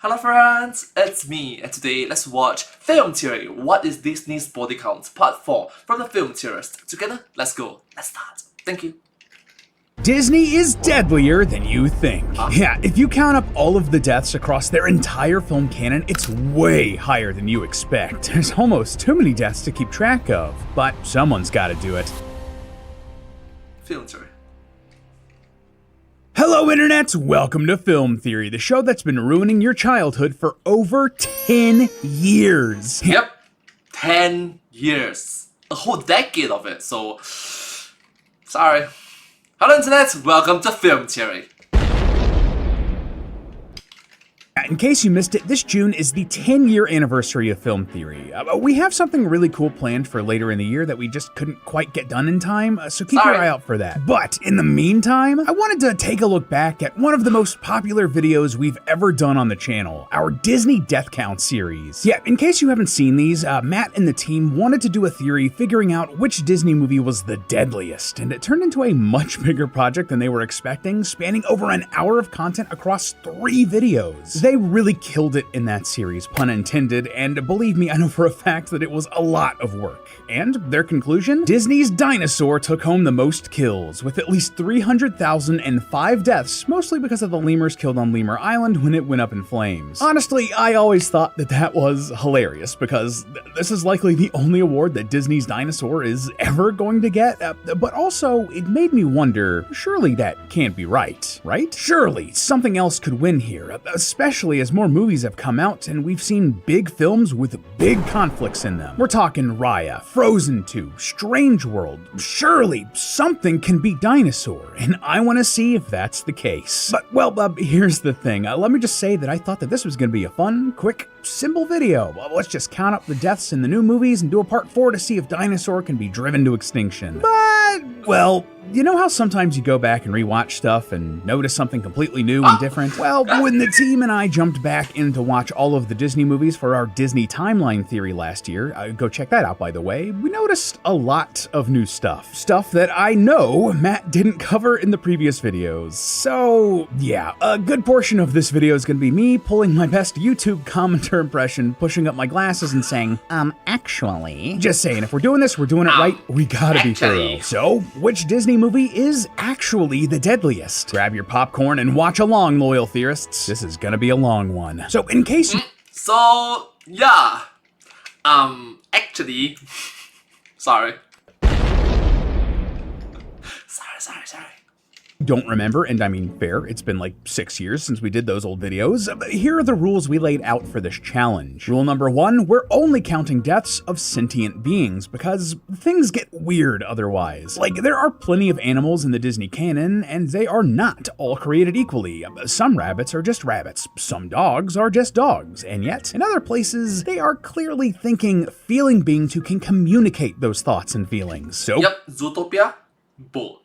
Hello friends, it's me, and today let's watch Film Theory, What is Disney's Body Count? Part 4 from the Film Theorist. Together, let's go. Let's start. Thank you. Disney is deadlier than you think. Yeah, if you count up all of the deaths across their entire film canon, it's way higher than you expect. There's almost too many deaths to keep track of, but someone's gotta do it. Film Theory. Hello Internet, welcome to Film Theory, the show that's been ruining your childhood for over 10 years. Yep, 10 years. A whole decade of it, so... Sorry. Hello Internet, welcome to Film Theory. In case you missed it, this June is the 10-year anniversary of Film Theory. We have something really cool planned for later in the year that we just couldn't quite get done in time, so keep your eye out for that. But in the meantime, I wanted to take a look back at one of the most popular videos we've ever done on the channel, our Disney Death Count series. Yeah, in case you haven't seen these, Matt and the team wanted to do a theory figuring out which Disney movie was the deadliest, and it turned into a much bigger project than they were expecting, spanning over an hour of content across 3 videos. They really killed it in that series, pun intended, and believe me, I know for a fact that it was a lot of work. And their conclusion? Disney's dinosaur took home the most kills, with at least 300,005 deaths, mostly because of the lemurs killed on Lemur Island when it went up in flames. Honestly, I always thought that was hilarious, because this is likely the only award that Disney's dinosaur is ever going to get, but also, it made me wonder, surely that can't be right? Surely, something else could win here, especially as more movies have come out and we've seen big films with big conflicts in them. We're talking Raya, Frozen 2, Strange World. Surely something can beat Dinosaur, and I want to see if that's the case. But, well, here's the thing. Let me just say that I thought that this was going to be a fun, quick, simple video. Let's just count up the deaths in the new movies and do a part 4 to see if Dinosaur can be driven to extinction. But, well, you know how sometimes you go back and rewatch stuff and notice something completely new and different? Well, when the team and I jumped back in to watch all of the Disney movies for our Disney timeline theory last year, go check that out by the way, we noticed a lot of new stuff. Stuff that I know Matt didn't cover in the previous videos. So, yeah, a good portion of this video is gonna be me pulling my best YouTube commenter impression, pushing up my glasses and saying, actually. Just saying, if we're doing this, we're doing it right, we gotta be thorough. So, which Disney movie is actually the deadliest? Grab your popcorn and watch along, loyal theorists. This is gonna be a long one. So in case you... So, yeah. Actually... Sorry. Sorry. Don't remember, and I mean fair, it's been like 6 years since we did those old videos. Here are the rules we laid out for this challenge. Rule number 1, we're only counting deaths of sentient beings, because things get weird otherwise. Like, there are plenty of animals in the Disney canon, and they are not all created equally. Some rabbits are just rabbits, some dogs are just dogs, and yet, in other places, they are clearly thinking, feeling beings who can communicate those thoughts and feelings. So, yep, Zootopia, boat.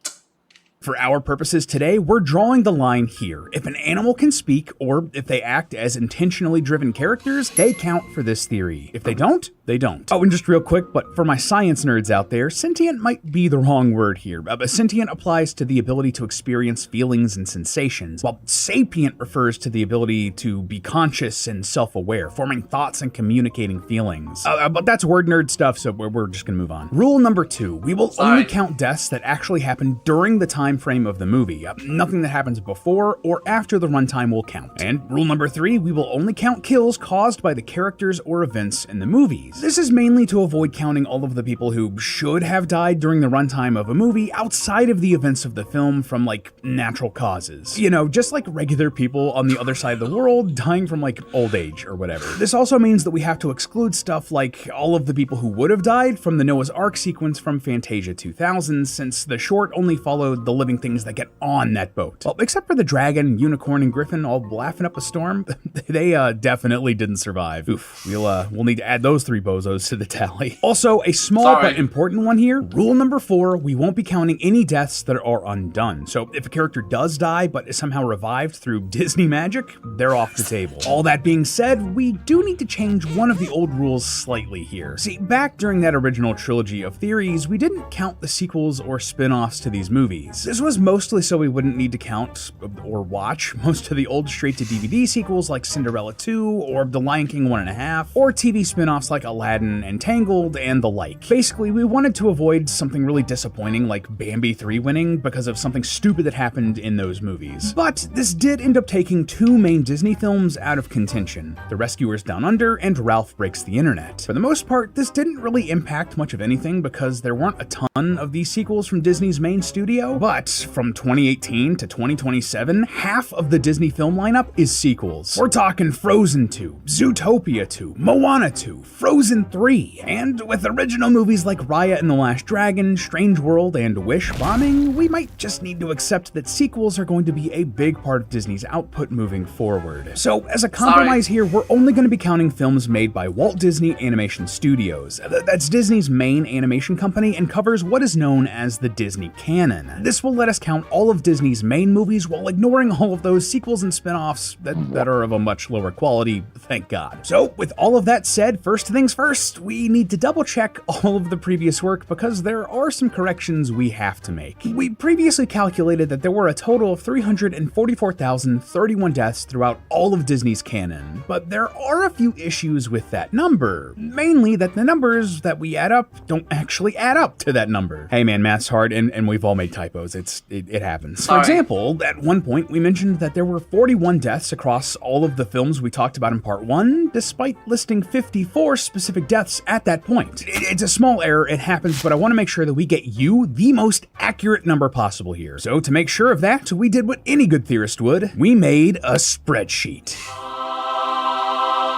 For our purposes today, we're drawing the line here. If an animal can speak, or if they act as intentionally driven characters, they count for this theory. If they don't, they don't. Oh, and just real quick, but for my science nerds out there, sentient might be the wrong word here. Sentient applies to the ability to experience feelings and sensations, while sapient refers to the ability to be conscious and self-aware, forming thoughts and communicating feelings. But that's word nerd stuff, so we're just gonna move on. Rule number 2, we will only count deaths that actually happen during the time frame of the movie. Nothing that happens before or after the runtime will count. And rule number 3, we will only count kills caused by the characters or events in the movies. This is mainly to avoid counting all of the people who should have died during the runtime of a movie outside of the events of the film from, like, natural causes. You know, just like regular people on the other side of the world dying from, like, old age or whatever. This also means that we have to exclude stuff like all of the people who would have died from the Noah's Ark sequence from Fantasia 2000, since the short only followed the living things that get on that boat. Well, except for the dragon, unicorn, and griffin all laughing up a storm, they definitely didn't survive. Oof, we'll need to add those 3 bozos to the tally. Also, a small but important one here. Rule number 4, we won't be counting any deaths that are undone. So if a character does die but is somehow revived through Disney magic, they're off the table. All that being said, we do need to change one of the old rules slightly here. See, back during that original trilogy of theories, we didn't count the sequels or spin-offs to these movies. This was mostly so we wouldn't need to count or watch most of the old straight-to-DVD sequels like Cinderella 2 or The Lion King 1.5, or TV spin-offs like Aladdin and Tangled and the like. Basically, we wanted to avoid something really disappointing like Bambi 3 winning because of something stupid that happened in those movies. But this did end up taking 2 main Disney films out of contention, The Rescuers Down Under and Ralph Breaks the Internet. For the most part, this didn't really impact much of anything because there weren't a ton of these sequels from Disney's main studio, but from 2018 to 2027, half of the Disney film lineup is sequels. We're talking Frozen 2, Zootopia 2, Moana 2, Frozen 3, and with original movies like Raya and the Last Dragon, Strange World, and Wish bombing, we might just need to accept that sequels are going to be a big part of Disney's output moving forward. So as a compromise here, we're only going to be counting films made by Walt Disney Animation Studios. That's Disney's main animation company and covers what is known as the Disney canon. This will let us count all of Disney's main movies while ignoring all of those sequels and spin-offs that are of a much lower quality, thank God. So with all of that said, first things first, we need to double check all of the previous work because there are some corrections we have to make. We previously calculated that there were a total of 344,031 deaths throughout all of Disney's canon, but there are a few issues with that number, mainly that the numbers that we add up don't actually add up to that number. Hey man, math's hard and we've all made typos, it happens. For example, at one point we mentioned that there were 41 deaths across all of the films we talked about in part 1, despite listing 54 specific deaths at that point. It's a small error, it happens, but I want to make sure that we get you the most accurate number possible here. So to make sure of that, we did what any good theorist would. We made a spreadsheet.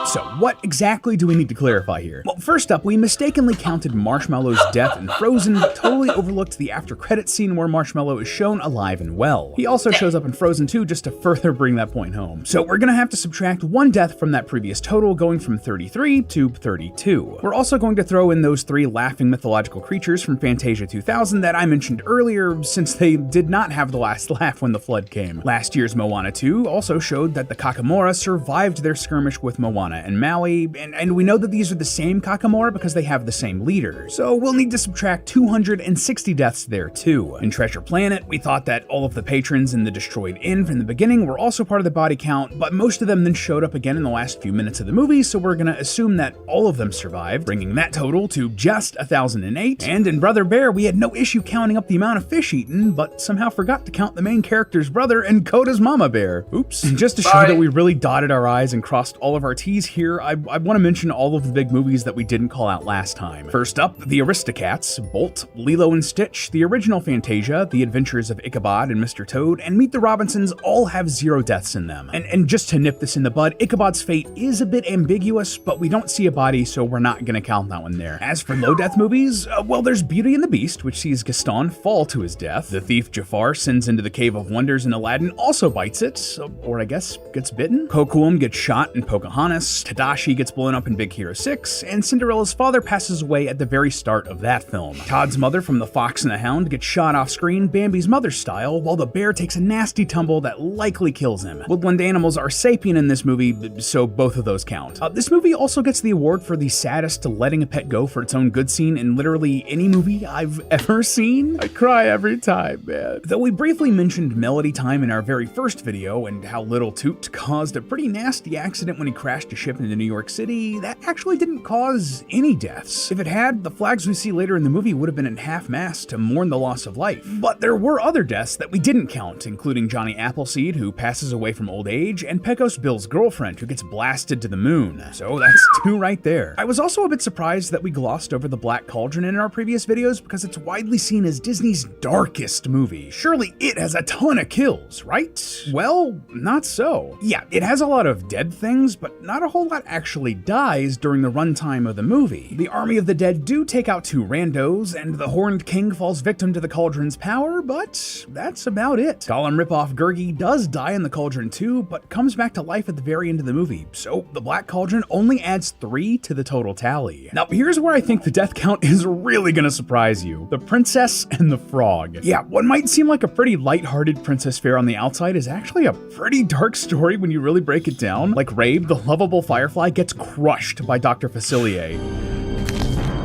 So what exactly do we need to clarify here? Well, first up, we mistakenly counted Marshmallow's death in Frozen, but totally overlooked the after credits scene where Marshmallow is shown alive and well. He also shows up in Frozen 2 just to further bring that point home. So we're gonna have to subtract 1 death from that previous total, going from 33 to 32. We're also going to throw in those 3 laughing mythological creatures from Fantasia 2000 that I mentioned earlier, since they did not have the last laugh when the flood came. Last year's Moana 2 also showed that the Kakamora survived their skirmish with Moana and Maui, and we know that these are the same Kakamora because they have the same leader, so we'll need to subtract 260 deaths there too. In Treasure Planet, we thought that all of the patrons in the destroyed inn from the beginning were also part of the body count, but most of them then showed up again in the last few minutes of the movie, so we're gonna assume that all of them survived, bringing that total to just 1,008. And in Brother Bear, we had no issue counting up the amount of fish eaten, but somehow forgot to count the main character's brother and Coda's mama bear. Oops. And just to show that we really dotted our I's and crossed all of our T's here, I want to mention all of the big movies that we didn't call out last time. First up, the Aristocats, Bolt, Lilo and Stitch, the original Fantasia, The Adventures of Ichabod and Mr. Toad, and Meet the Robinsons all have 0 deaths in them. And just to nip this in the bud, Ichabod's fate is a bit ambiguous, but we don't see a body, so we're not gonna count that one there. As for low death movies, well, there's Beauty and the Beast, which sees Gaston fall to his death. The thief Jafar sends into the Cave of Wonders in Aladdin also bites it, or I guess gets bitten. Kocoum gets shot in Pocahontas, Tadashi gets blown up in Big Hero 6, and Cinderella's father passes away at the very start of that film. Todd's mother from The Fox and the Hound gets shot off screen Bambi's mother style, while the bear takes a nasty tumble that likely kills him. Woodland animals are sapient in this movie, so both of those count. This movie also gets the award for the saddest letting a pet go for its own good scene in literally any movie I've ever seen. I cry every time, man. Though we briefly mentioned Melody Time in our very first video and how Little Toot caused a pretty nasty accident when he crashed a ship into New York City, that actually didn't cause any deaths. If it had, the flags we see later in the movie would have been in half-mast to mourn the loss of life. But there were other deaths that we didn't count, including Johnny Appleseed, who passes away from old age, and Pecos Bill's girlfriend, who gets blasted to the moon. So that's 2 right there. I was also a bit surprised that we glossed over the Black Cauldron in our previous videos because it's widely seen as Disney's darkest movie. Surely it has a ton of kills, right? Well, not so. Yeah, it has a lot of dead things, but not a a whole lot actually dies during the runtime of the movie. The Army of the Dead do take out 2 randos, and the Horned King falls victim to the Cauldron's power, but that's about it. Gollum ripoff Gurgi does die in the Cauldron too, but comes back to life at the very end of the movie, so the Black Cauldron only adds 3 to the total tally. Now here's where I think the death count is really gonna surprise you. The Princess and the Frog. Yeah, what might seem like a pretty lighthearted princess fare on the outside is actually a pretty dark story when you really break it down. Like Rabe, the lovable firefly, gets crushed by Dr. Facilier.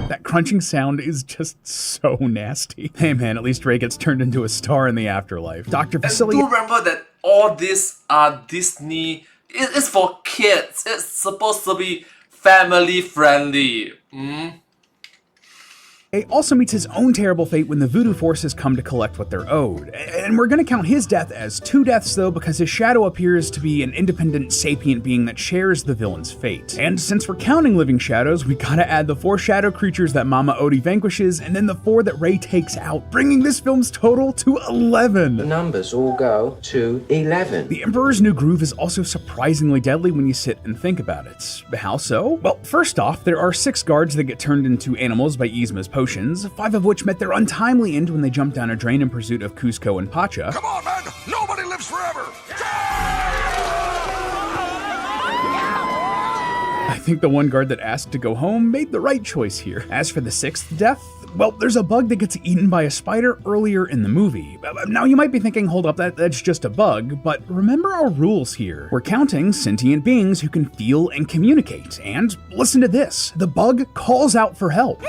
That crunching sound is just so nasty. Hey man, at least Ray gets turned into a star in the afterlife. Dr. Facilier— do remember that all these are Disney. It's for kids. It's supposed to be family friendly. also meets his own terrible fate when the voodoo forces come to collect what they're owed. And we're gonna count his death as 2 deaths though, because his shadow appears to be an independent sapient being that shares the villain's fate. And since we're counting living shadows, we gotta add the 4 shadow creatures that Mama Odie vanquishes, and then the 4 that Ray takes out, bringing this film's total to 11. The numbers all go to 11. The Emperor's New Groove is also surprisingly deadly when you sit and think about it. How so? Well, first off, there are 6 guards that get turned into animals by Yzma's potions, 5 of which met their untimely end when they jumped down a drain in pursuit of Cusco and Pacha. Come on, man! Nobody lives forever! I think the one guard that asked to go home made the right choice here. As for the 6th death, well, there's a bug that gets eaten by a spider earlier in the movie. Now you might be thinking, hold up, that's just a bug, but remember our rules here. We're counting sentient beings who can feel and communicate, and listen to this, the bug calls out for help.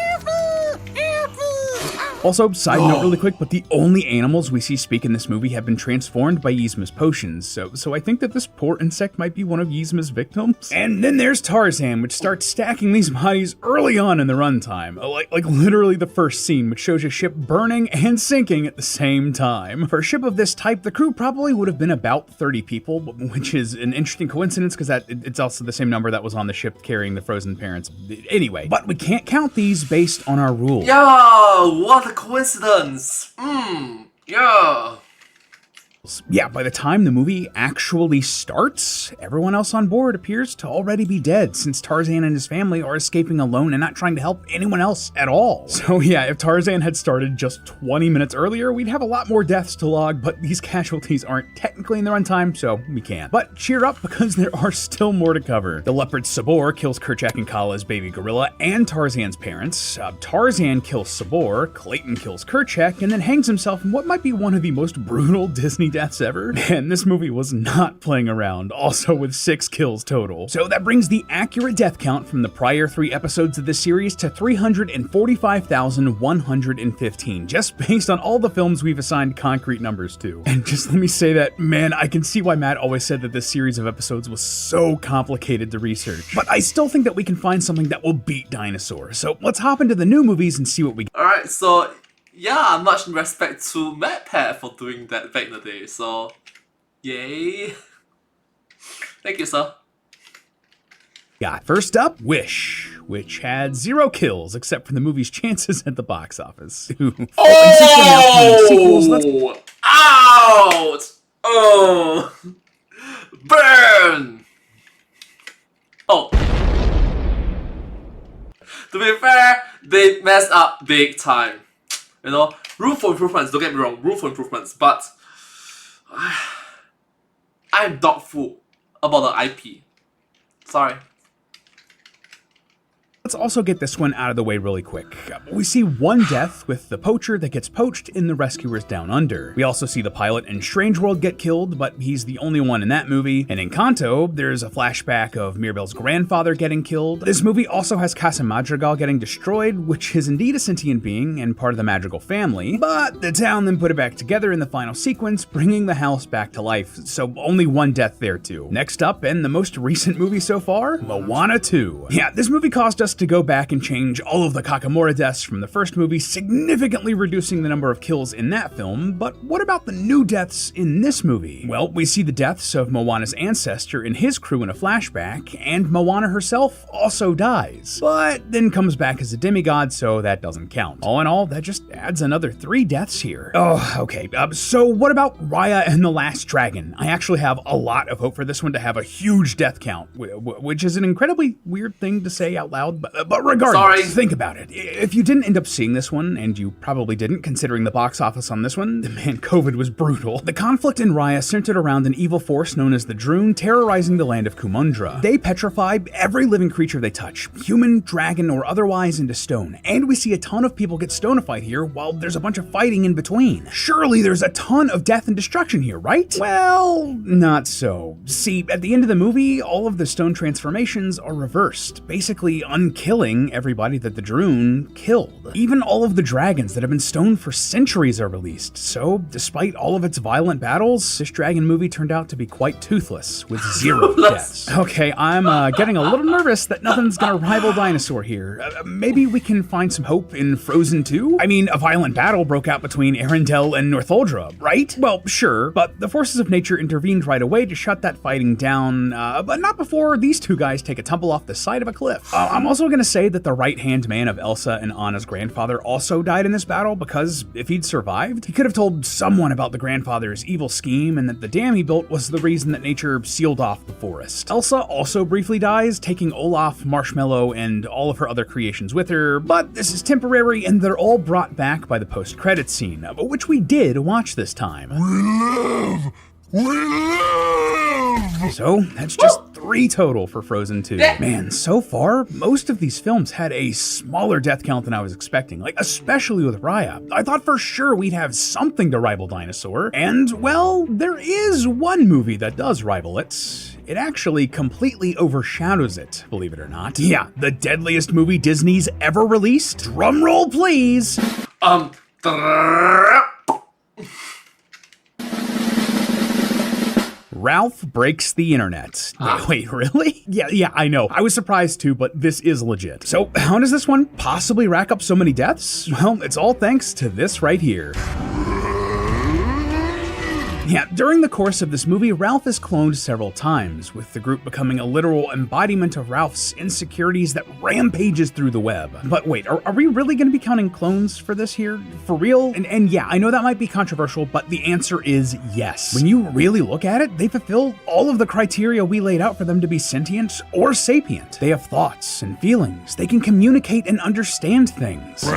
Also, side note really quick, but the only animals we see speak in this movie have been transformed by Yzma's potions, so I think that this poor insect might be one of Yzma's victims. And then there's Tarzan, which starts stacking these bodies early on in the runtime, like literally the first scene, which shows a ship burning and sinking at the same time. For a ship of this type, the crew probably would have been about 30 people, which is an interesting coincidence because it's also the same number that was on the ship carrying the frozen parents. Anyway, but we can't count these based on our rules. Yo, what a coincidence. Yeah. Yeah, by the time the movie actually starts, everyone else on board appears to already be dead, since Tarzan and his family are escaping alone and not trying to help anyone else at all. So yeah, if Tarzan had started just 20 minutes earlier, we'd have a lot more deaths to log, but these casualties aren't technically in the runtime, so we can't. But cheer up, because there are still more to cover. The leopard Sabor kills Kerchak and Kala's baby gorilla and Tarzan's parents. Tarzan kills Sabor, Clayton kills Kerchak, and then hangs himself in what might be one of the most brutal Disney deaths ever. Man, this movie was not playing around, also with 6 kills total. So that brings the accurate death count from the prior 3 episodes of this series to 345,115, just based on all the films we've assigned concrete numbers to. And just let me say that, man, I can see why Matt always said that this series of episodes was so complicated to research. But I still think that we can find something that will beat Dinosaur. So let's hop into the new movies and see what we get. Alright, so yeah, much respect to MatPat for doing that back in the day, so yay. Thank you, sir. Got first up, Wish, which had 0 kills except for the movie's chances at the box office. Oh! Ouch! Oh! Burn! Oh. To be fair, they messed up big time. You know, room for improvements, don't get me wrong, room for improvements, but I'm doubtful about the IP. Sorry. Let's also get this one out of the way really quick. We see 1 death with the poacher that gets poached in The Rescuers Down Under. We also see the pilot in Strange World get killed, but he's the only one in that movie. And in Kanto, there's a flashback of Mirabel's grandfather getting killed. This movie also has Casa Madrigal getting destroyed, which is indeed a sentient being and part of the Madrigal family, but the town then put it back together in the final sequence, bringing the house back to life, so only 1 death there too. Next up, and the most recent movie so far, Moana 2. Yeah, this movie caused us to to go back and change all of the Kakamura deaths from the first movie, significantly reducing the number of kills in that film, but what about the new deaths in this movie? Well, we see the deaths of Moana's ancestor and his crew in a flashback, and Moana herself also dies, but then comes back as a demigod, so that doesn't count. All in all, that just adds another 3 deaths here. Oh, okay, so what about Raya and the Last Dragon? I actually have a lot of hope for this one to have a huge death count, which is an incredibly weird thing to say out loud, but regardless, think about it. If you didn't end up seeing this one, and you probably didn't considering the box office on this one, man, COVID was brutal. The conflict in Raya centered around an evil force known as the Droon terrorizing the land of Kumundra. They petrify every living creature they touch, human, dragon, or otherwise, into stone, and we see a ton of people get stonified here while there's a bunch of fighting in between. Surely there's a ton of death and destruction here, right? Well, not so. See, at the end of the movie, all of the stone transformations are reversed, basically unkilling everybody that the Droon killed. Even all of the dragons that have been stoned for centuries are released, so despite all of its violent battles, this dragon movie turned out to be quite toothless, with 0 deaths. Okay, I'm getting a little nervous that nothing's gonna rival Dinosaur here. Maybe we can find some hope in Frozen 2? I mean, a violent battle broke out between Arendelle and Northuldra, right? Well, sure, but the forces of nature intervened right away to shut that fighting down, but not before these 2 guys take a tumble off the side of a cliff. I'm also gonna say that the right-hand man of Elsa and Anna's grandfather also died in this battle, because if he'd survived, he could have told someone about the grandfather's evil scheme and that the dam he built was the reason that nature sealed off the forest. Elsa also briefly dies, taking Olaf, Marshmallow, and all of her other creations with her, but this is temporary and they're all brought back by the post-credits scene, which we did watch this time. We live! So, that's just 3 total for Frozen 2. Man, so far, most of these films had a smaller death count than I was expecting, like especially with Raya. I thought for sure we'd have something to rival Dinosaur, and well, there is one movie that does rival it. It actually completely overshadows it, believe it or not. Yeah, the deadliest movie Disney's ever released. Drumroll, please. Ralph Breaks the Internet. Wait, really? Yeah, I know. I was surprised too, but this is legit. So how does this one possibly rack up so many deaths? Well, it's all thanks to this right here. Yeah, during the course of this movie, Ralph is cloned several times, with the group becoming a literal embodiment of Ralph's insecurities that rampages through the web. But wait, are we really going to be counting clones for this here? For real? And yeah, I know that might be controversial, but the answer is yes. When you really look at it, they fulfill all of the criteria we laid out for them to be sentient or sapient. They have thoughts and feelings. They can communicate and understand things.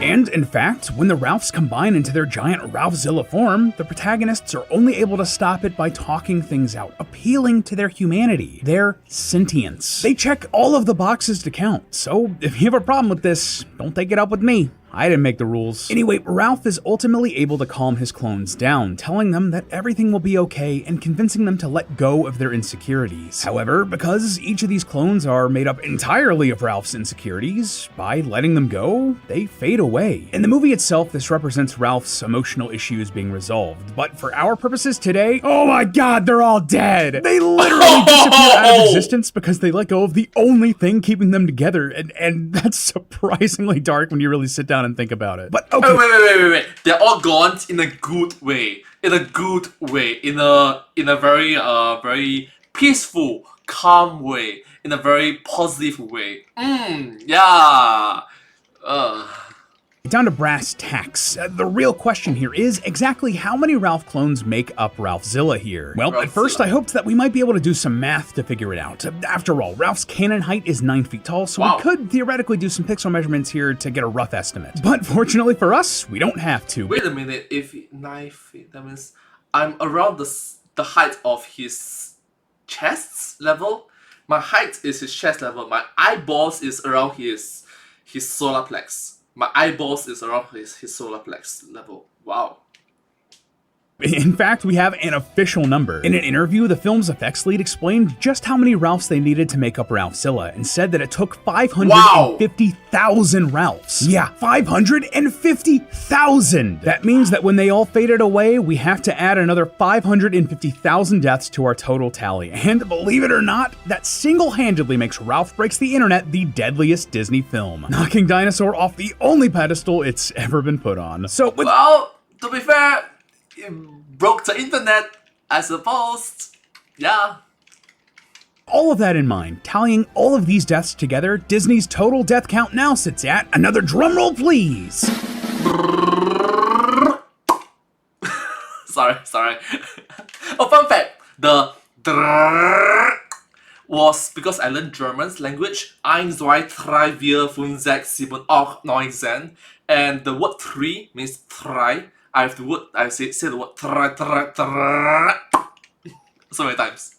And, in fact, when the Ralphs combine into their giant Ralphzilla form, the protagonists are only able to stop it by talking things out, appealing to their humanity, their sentience. They check all of the boxes to count, so if you have a problem with this, don't take it up with me. I didn't make the rules. Anyway, Ralph is ultimately able to calm his clones down, telling them that everything will be okay and convincing them to let go of their insecurities. However, because each of these clones are made up entirely of Ralph's insecurities, by letting them go, they fade away. In the movie itself, this represents Ralph's emotional issues being resolved, but for our purposes today, oh my god, they're all dead! They literally disappear out of existence because they let go of the only thing keeping them together, and that's surprisingly dark when you really sit down and think about it. But okay. Wait. They're all gone in a good way. In a good way. In a very very peaceful, calm way. In a very positive way. Yeah. Down to brass tacks. The real question here is exactly how many Ralph clones make up Ralphzilla here? Well, at first I hoped that we might be able to do some math to figure it out. After all, Ralph's canon height is 9 feet tall, so we could theoretically do some pixel measurements here to get a rough estimate. But fortunately for us, we don't have to. Wait a minute, if 9 feet, that means I'm around the height of his chest level. My height is his chest level. My eyeballs is around his solar plex. My eyeballs is around his solar plex level. Wow. In fact, we have an official number. In an interview, the film's effects lead explained just how many Ralphs they needed to make up Ralphzilla and said that it took 550,000 Ralphs. Yeah, 550,000! That means that when they all faded away, we have to add another 550,000 deaths to our total tally. And believe it or not, that single-handedly makes Ralph Breaks the Internet the deadliest Disney film, knocking Dinosaur off the only pedestal it's ever been put on. So, well, to be fair, it broke the internet, I suppose. Yeah. All of that in mind, tallying all of these deaths together, Disney's total death count now sits at, another drumroll please! sorry. Oh, fun fact, the was because I learned German's language, 1, 2, 3, 4, 5, 6, 7, 8, 9, 10, and the word 3 means try. I say the word try so many times.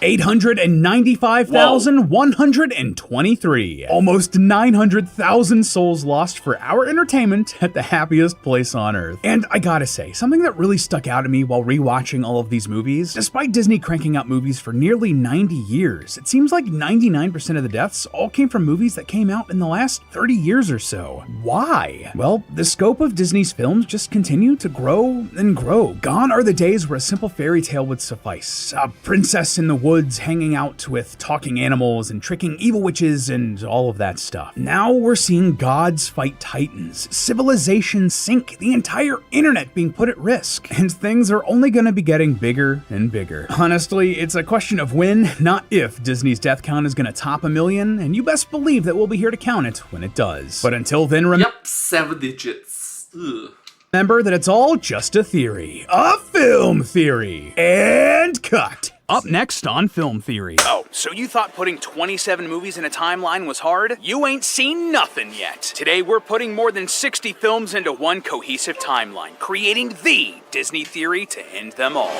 895,123. Almost 900,000 souls lost for our entertainment at the happiest place on earth. And I gotta say, something that really stuck out to me while rewatching all of these movies, despite Disney cranking out movies for nearly 90 years, it seems like 99% of the deaths all came from movies that came out in the last 30 years or so. Why? Well, the scope of Disney's films just continue to grow and grow. Gone are the days where a simple fairy tale would suffice. A princess in the woods hanging out with talking animals and tricking evil witches and all of that stuff. Now we're seeing gods fight titans, civilizations sink, the entire internet being put at risk, and things are only going to be getting bigger and bigger. Honestly, it's a question of when, not if, Disney's death count is going to top 1 million, and you best believe that we'll be here to count it when it does. But until then, Yep, 7 digits. Ugh. Remember that it's all just a theory. A film theory. And cut. Up next on Film Theory. Oh, so you thought putting 27 movies in a timeline was hard? You ain't seen nothing yet. Today we're putting more than 60 films into one cohesive timeline, creating the Disney theory to end them all.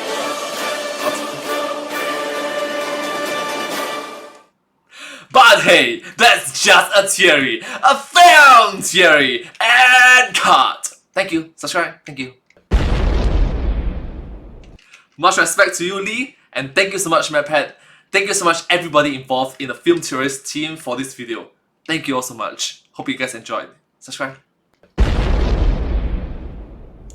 But hey, that's just a theory. A film theory. And cut. Thank you. Subscribe. Thank you. Much respect to you, Lee. And thank you so much, MadPat. Thank you so much, everybody involved in the Film Theorist team for this video. Thank you all so much. Hope you guys enjoyed. Subscribe.